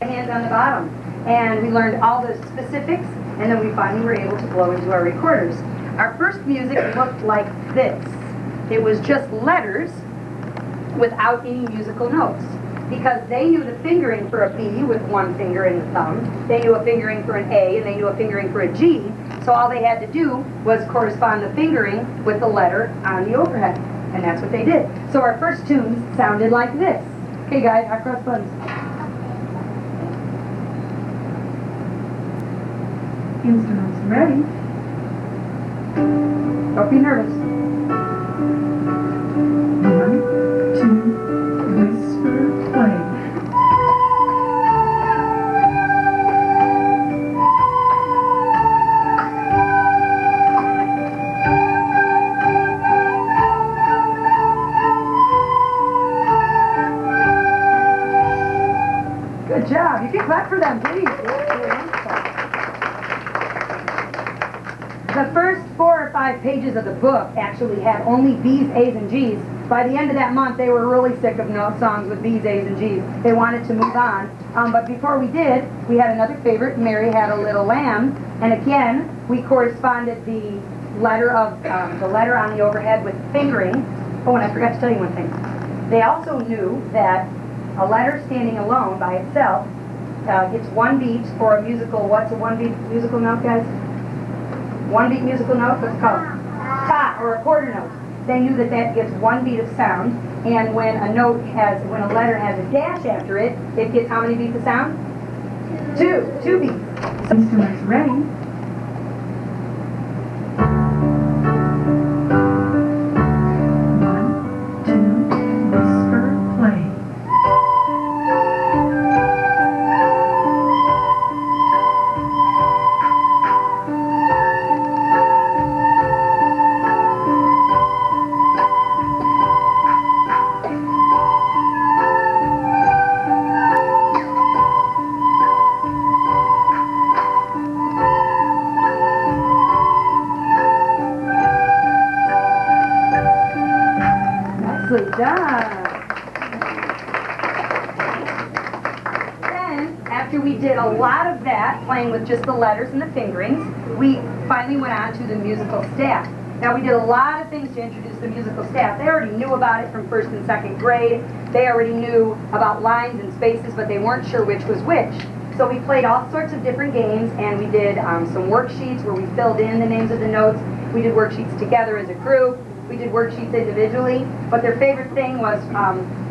hands on the bottom. And we learned all the specifics, and then we finally were able to blow into our recorders. Our first music looked like this. It was just letters without any musical notes, because they knew the fingering for a B with one finger and the thumb. They knew a fingering for an A, and they knew a fingering for a G. So all they had to do was correspond the fingering with the letter on the overhead. And that's what they did. So our first tunes sounded like this. Okay guys, hot cross buns. Instruments ready. Don't be nervous. 1, 2, whisper, play. Good job. You can clap for them, please. The first 4 or 5 pages of the book actually had only B's, A's, and G's. By the end of that month, they were really sick of songs with B's, A's, and G's. They wanted to move on. But before we did, we had another favorite, Mary Had a Little Lamb. And again, we corresponded the letter on the overhead with fingering. Oh, and I forgot to tell you one thing. They also knew that a letter standing alone by itself gets 1 beat for a musical. What's a 1 beat musical note, guys? 1 beat musical note, what's it called? Ta, or a quarter note. They knew that that gets 1 beat of sound, and when a letter has a dash after it, it gets how many beats of sound? 2 beats. Instruments ready. Nicely done. Then, after we did a lot of that, playing with just the letters and the fingerings, we finally went on to the musical staff. Now, we did a lot of things to introduce the musical staff. They already knew about it from 1st and 2nd grade. They already knew about lines and spaces, but they weren't sure which was which. So we played all sorts of different games, and we did some worksheets where we filled in the names of the notes. We did worksheets together as a group. We did worksheets individually, but their favorite thing was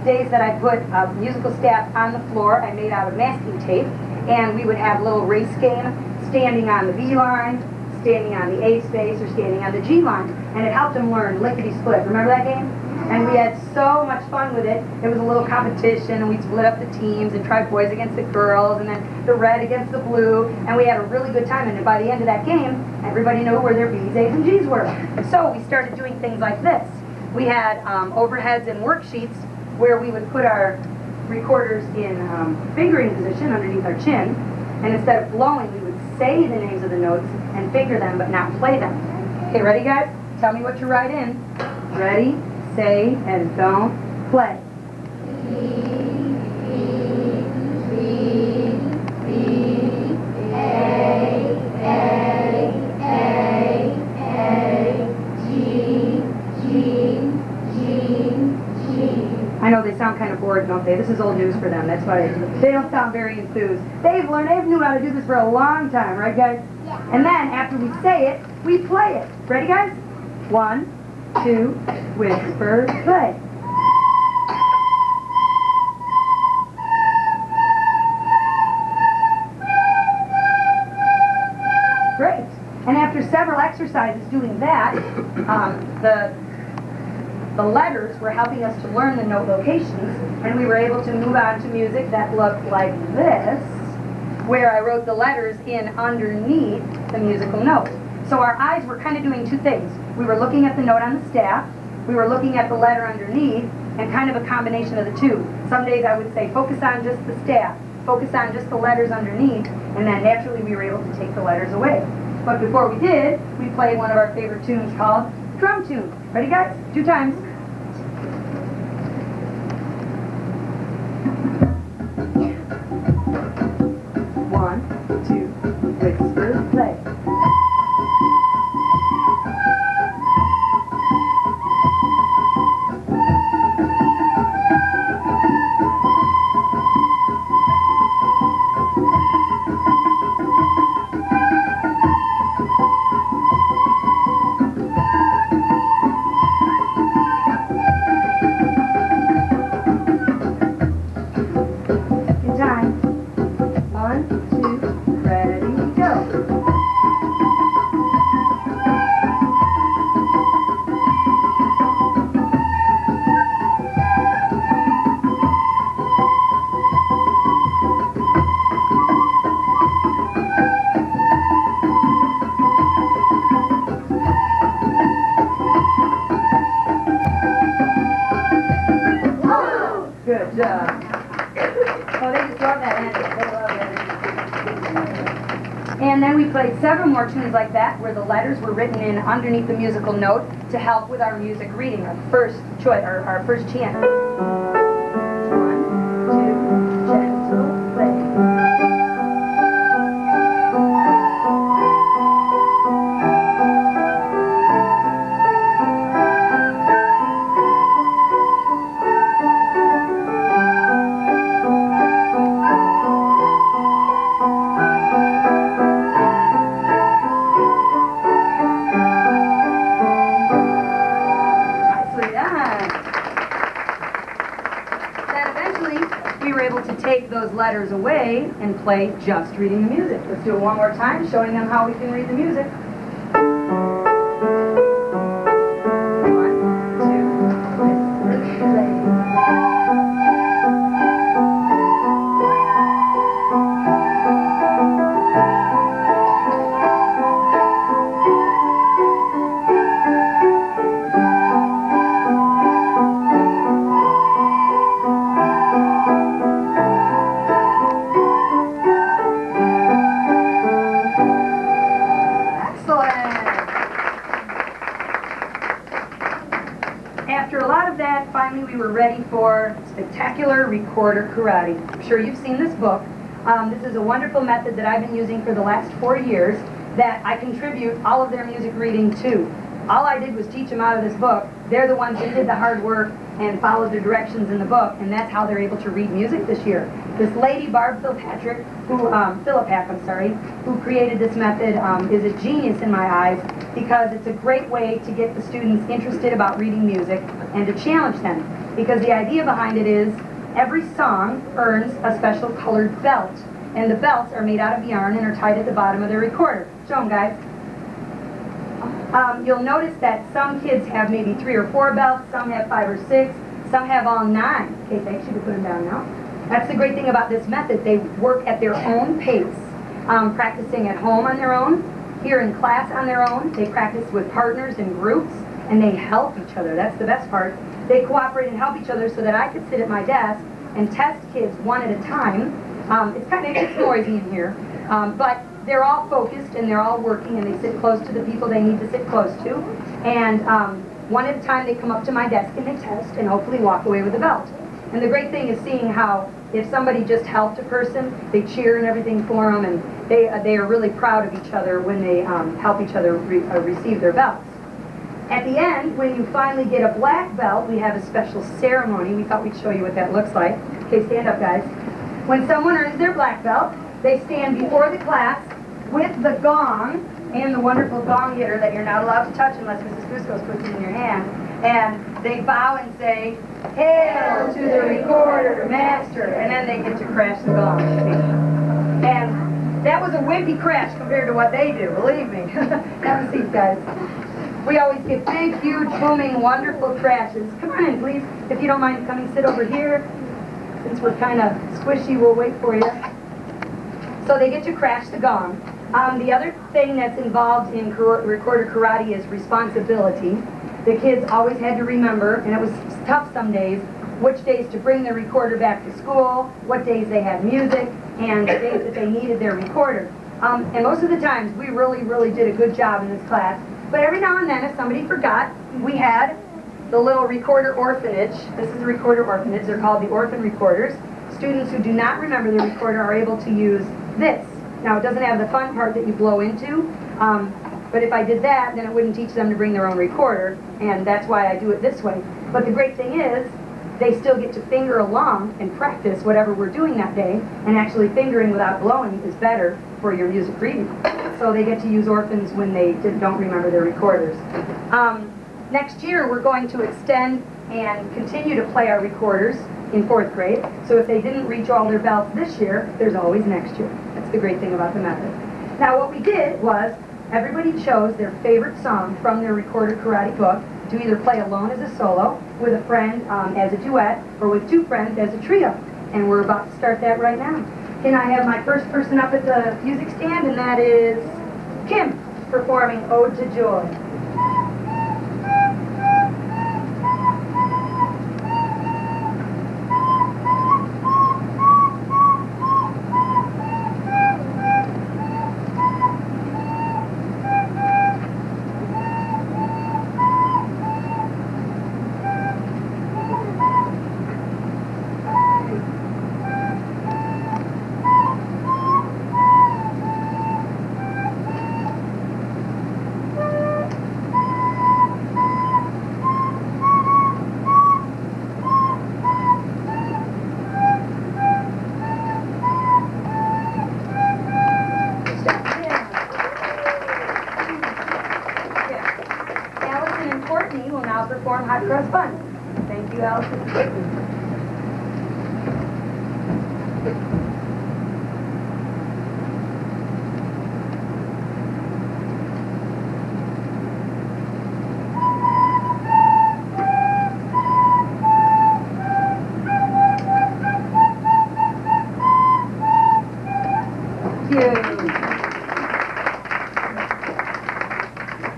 days that I put musical staff on the floor. I made out of masking tape, and we would have a little race game, standing on the B line, standing on the A space, or standing on the G line, and it helped them learn lickety-split. Remember that game? And we had so much fun with it. It was a little competition, and we'd split up the teams and try boys against the girls, and then the red against the blue, and we had a really good time. And by the end of that game, everybody knew where their B's, A's, and G's were. So we started doing things like this. We had overheads and worksheets where we would put our recorders in fingering position underneath our chin, and instead of blowing, we would say the names of the notes and finger them, but not play them. Okay, ready, guys? Tell me what you write in. Ready? Say and don't play. B, B, B, B, A, A, A, A, G, G, G, G. I know they sound kind of bored, don't they? This is old news for them. That's why they don't sound very enthused. They've knew how to do this for a long time, right, guys? Yeah. And then after we say it, we play it. Ready, guys? 1, 2, whisper, play. Great. And after several exercises doing that, the letters were helping us to learn the note locations, and we were able to move on to music that looked like this, where I wrote the letters in underneath the musical note. So our eyes were kind of doing 2 things. We were looking at the note on the staff, we were looking at the letter underneath, and kind of a combination of the 2. Some days I would say, focus on just the staff, focus on just the letters underneath, and then naturally we were able to take the letters away. But before we did, we played one of our favorite tunes called Drum Tune. Ready, guys? 2 times. And then we played several more tunes like that where the letters were written in underneath the musical note to help with our music reading, our first choice, our first chant. 1, 2, gentle play. Those letters away and play just reading the music. Let's do it one more time, showing them how we can read the music. 1, 2, play. Finally, we were ready for spectacular recorder karate. I'm sure you've seen this book. This is a wonderful method that I've been using for the last 4 years that I contribute all of their music reading to. All I did was teach them out of this book. They're the ones that did the hard work and followed the directions in the book, and that's how they're able to read music this year. This lady, Barb Philpatrick, who created this method, is a genius in my eyes because it's a great way to get the students interested about reading music and to challenge them. Because the idea behind it is every song earns a special colored belt, and the belts are made out of yarn and are tied at the bottom of their recorder. Show them, guys. You'll notice that some kids have maybe 3 or 4 belts, some have 5 or 6, some have all 9. Okay, thanks, you can put them down now. That's the great thing about this method. They work at their own pace, practicing at home on their own, here in class on their own. They practice with partners and groups, and they help each other. That's the best part. They cooperate and help each other so that I could sit at my desk and test kids one at a time. It's noisy in here, but they're all focused and they're all working and they sit close to the people they need to sit close to. And one at a time they come up to my desk and they test and hopefully walk away with a belt. And the great thing is seeing how if somebody just helped a person, they cheer and everything for them, and they are really proud of each other when they help each other receive their belts. At the end, when you finally get a black belt, we have a special ceremony. We thought we'd show you what that looks like. Okay, stand up, guys. When someone earns their black belt, they stand before the class with the gong and the wonderful gong hitter that you're not allowed to touch unless Mrs. Bustos puts it in your hand. And they bow and say, "Hail to the recorder master," and then they get to crash the gong. And that was a wimpy crash compared to what they do, believe me. Have a seat, guys. We always get big, huge, booming, wonderful crashes. Come on in, please. If you don't mind coming sit over here. Since we're kind of squishy, we'll wait for you. So they get to crash the gong. The other thing that's involved in recorder karate is responsibility. The kids always had to remember, and it was tough some days, which days to bring their recorder back to school, what days they had music, and the days that they needed their recorder. And most of the times, we really, really did a good job in this class. But every now and then, if somebody forgot, we had the little recorder orphanage. This is the recorder orphanage. They're called the orphan recorders. Students who do not remember their recorder are able to use this. Now, it doesn't have the fun part that you blow into, but if I did that, then it wouldn't teach them to bring their own recorder, and that's why I do it this way. But the great thing is, they still get to finger along and practice whatever we're doing that day, and actually fingering without blowing is better for your music reading. So they get to use orphans when they don't remember their recorders. Next year, we're going to extend and continue to play our recorders in 4th grade. So if they didn't reach all their belts this year, there's always next year. That's the great thing about the method. Now what we did was, everybody chose their favorite song from their recorder karate book to either play alone as a solo, with a friend as a duet, or with 2 friends as a trio. And we're about to start that right now. Can I have my first person up at the music stand, and that is Kim, performing Ode to Joy. song, Hot Cross Bun. Thank you, Allison.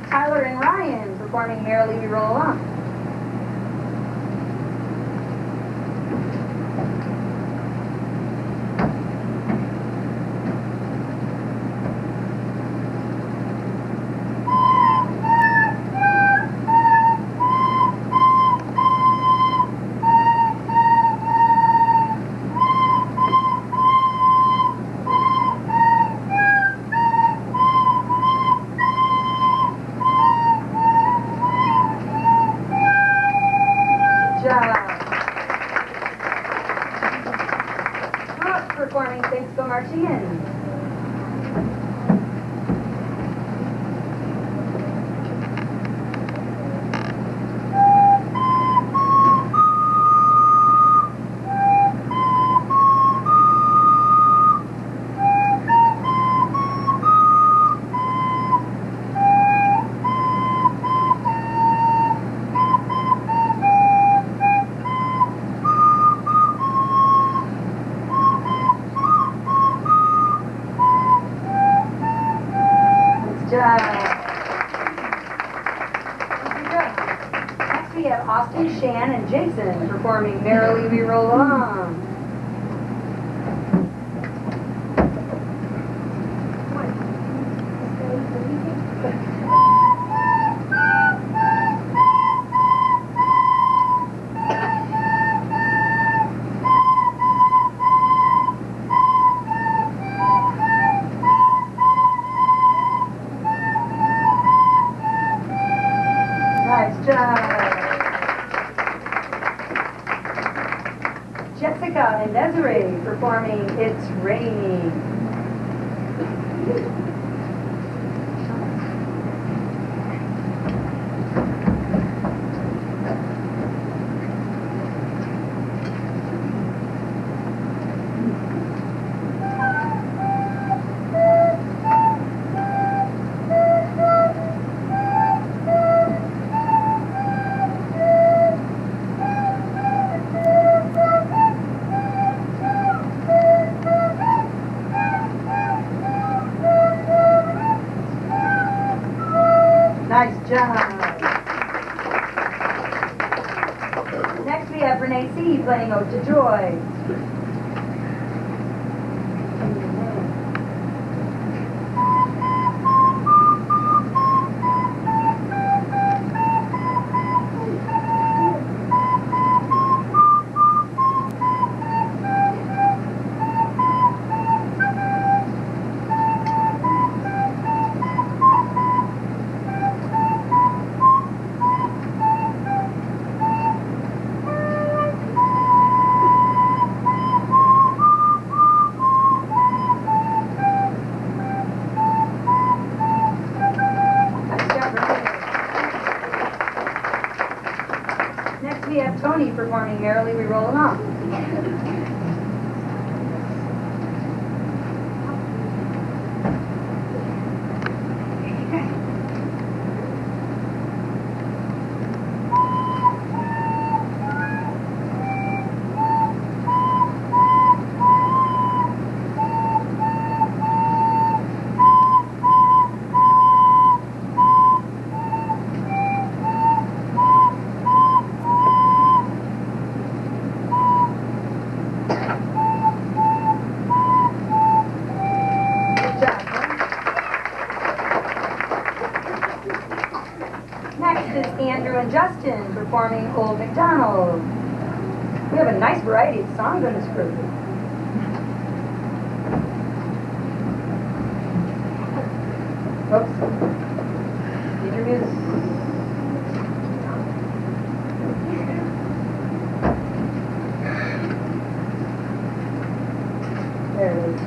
Tyler and Ryan performing Merrily We Roll Along. Performing Thanks Go Marching In. Next we have Austin, Shan, and Jason performing Merrily We Roll Along. Nice job. Jessica and Desiree performing It's Raining. Nice job. Next we have Renee C. playing Ode to Joy. Next we have Tony performing Merrily We Roll Along. Next is Andrew and Justin performing Old MacDonald. We have a nice variety of songs in this group. Oops. Need your music. There it is.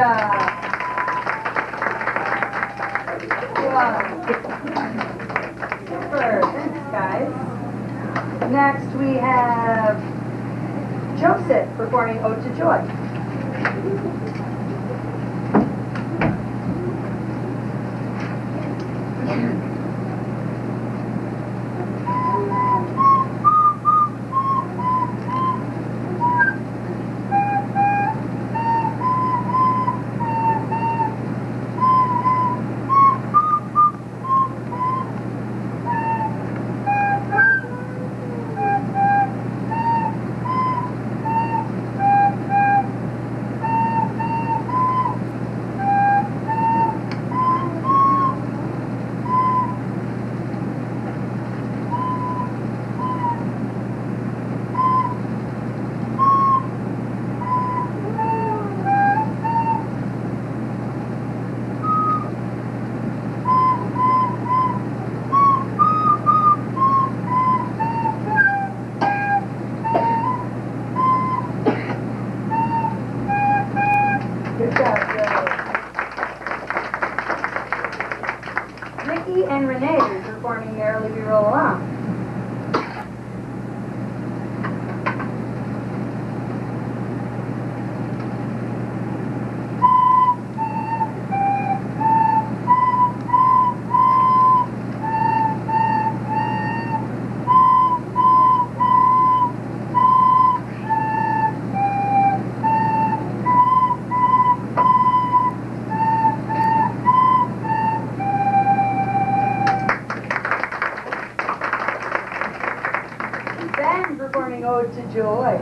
job. Wow. Super. Thanks, guys. Next we have Joseph performing Ode to Joy. Good job, Joe. Ricky and Renee are performing Merrily We Roll Along. Ben performing Ode to Joy.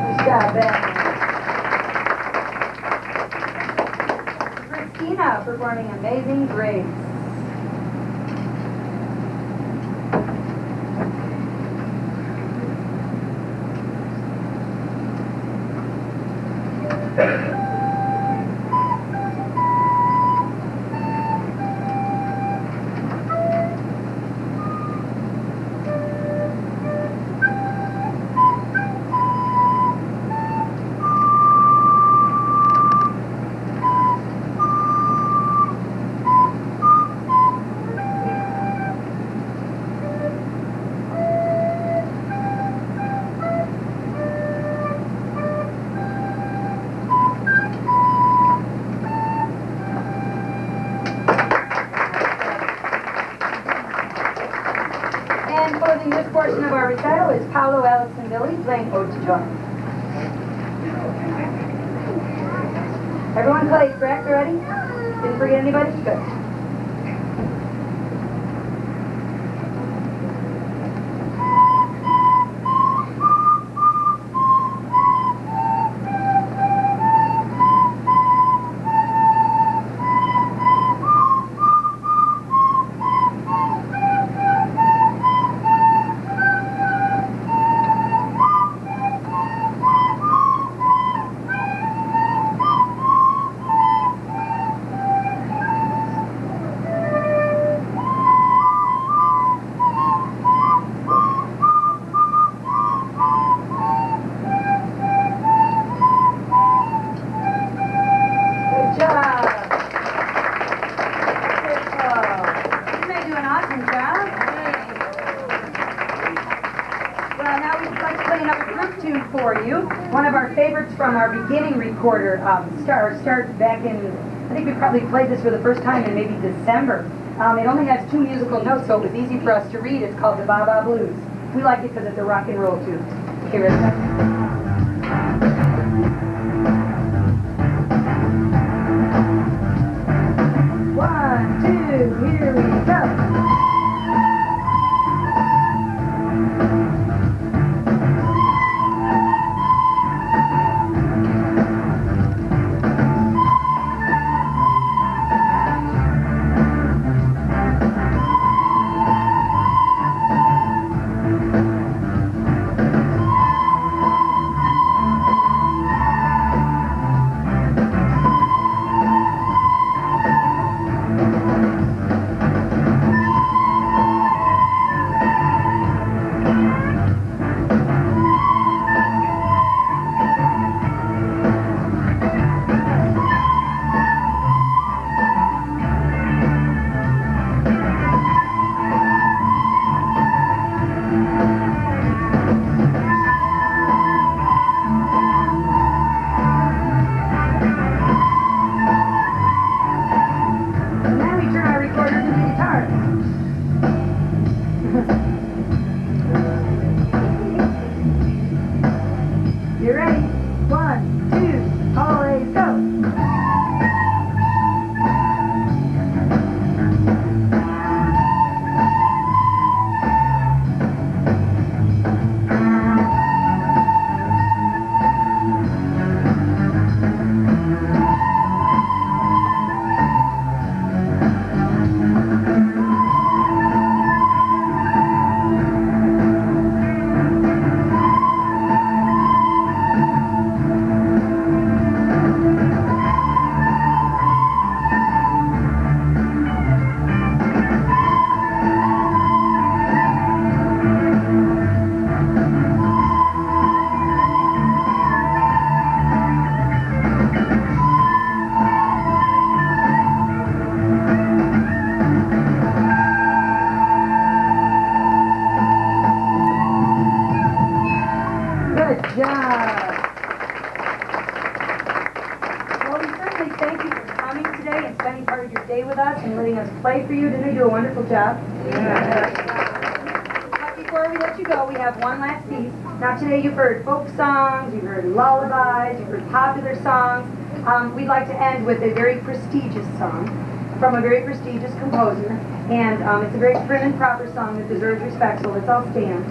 Nice job, Ben. Christina performing Amazing Grace. And closing this portion of our recital is Paolo, Alex, and Billy playing Ode to Joy. Everyone played, correct, already? Didn't forget anybody? Good. For you, one of our favorites from our beginning recorder, start back in, I think we probably played this for the first time in maybe December. It only has 2 musical notes, so it was easy for us to read. It's called the Ba Ba Blues. We like it because it's a rock and roll tune. Okay, ready? 1, 2, here we go. You ready? 1, 2, always go! Good job. Well, we certainly thank you for coming today and spending part of your day with us and letting us play for you. Didn't we do a wonderful job? Yeah. But before we let you go, we have one last piece. Now today you've heard folk songs, you've heard lullabies, you've heard popular songs. We'd like to end with a very prestigious song from a very prestigious composer. And it's a very prim and proper song that deserves respect, so let's all stand.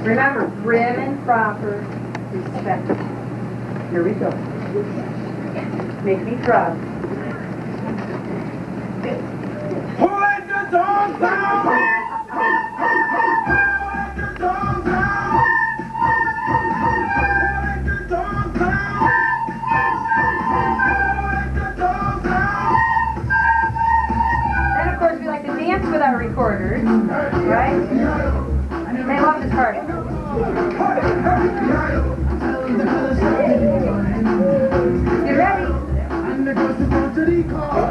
Remember, prim and proper respect. Here we go. Make me proud. Let the dogs out! Let the dogs out! Let the dogs out! Let the dogs out! Then, of course, we like to dance with our recorders, right? They love this part. You ready?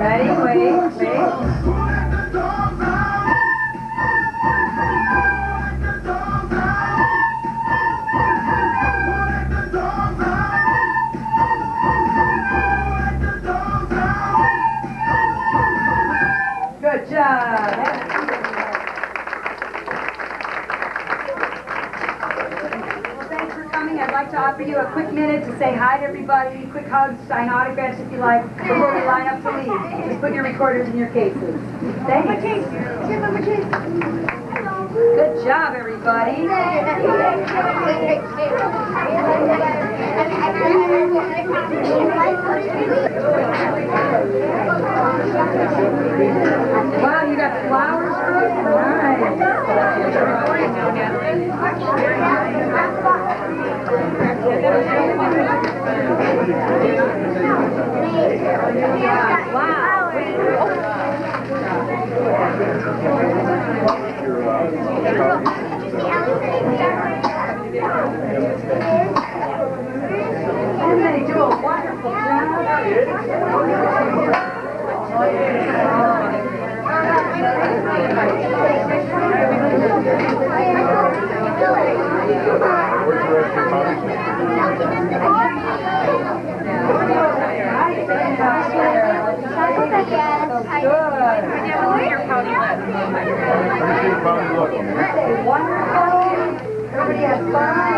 Ready? Wait. Good job. I'd like to offer you a quick minute to say hi to everybody, quick hugs, sign autographs if you like, before we line up to leave. Just put your recorders in your cases. Thanks. Good job, everybody. Wow, you got flowers for us? They do a wonderful job. Everybody has fun.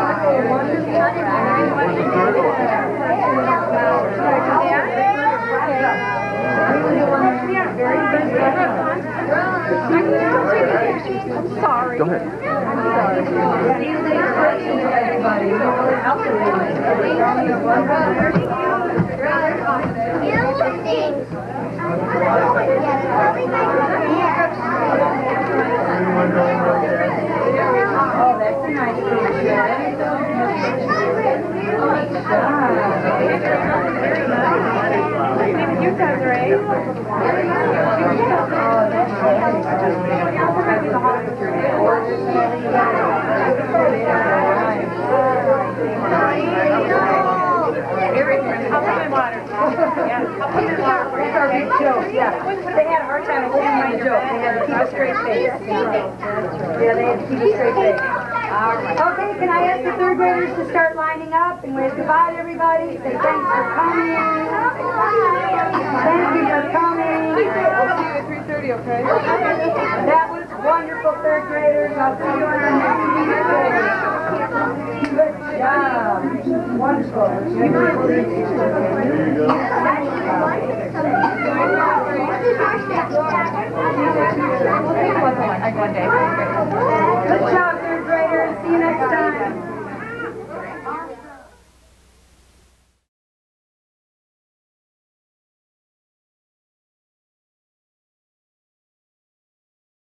Go ahead. Oh, that's a nice They had a hard time explaining the joke. They had to keep a straight face. Yeah, they had to keep a straight face. Okay, can I ask the third graders to start lining up and wave goodbye to everybody? Say thanks for coming. Thank you for coming. We'll see you at 3:30, okay? That was wonderful, third graders. I'll see you on our next meeting. Good job. Wonderful. There you go. One day.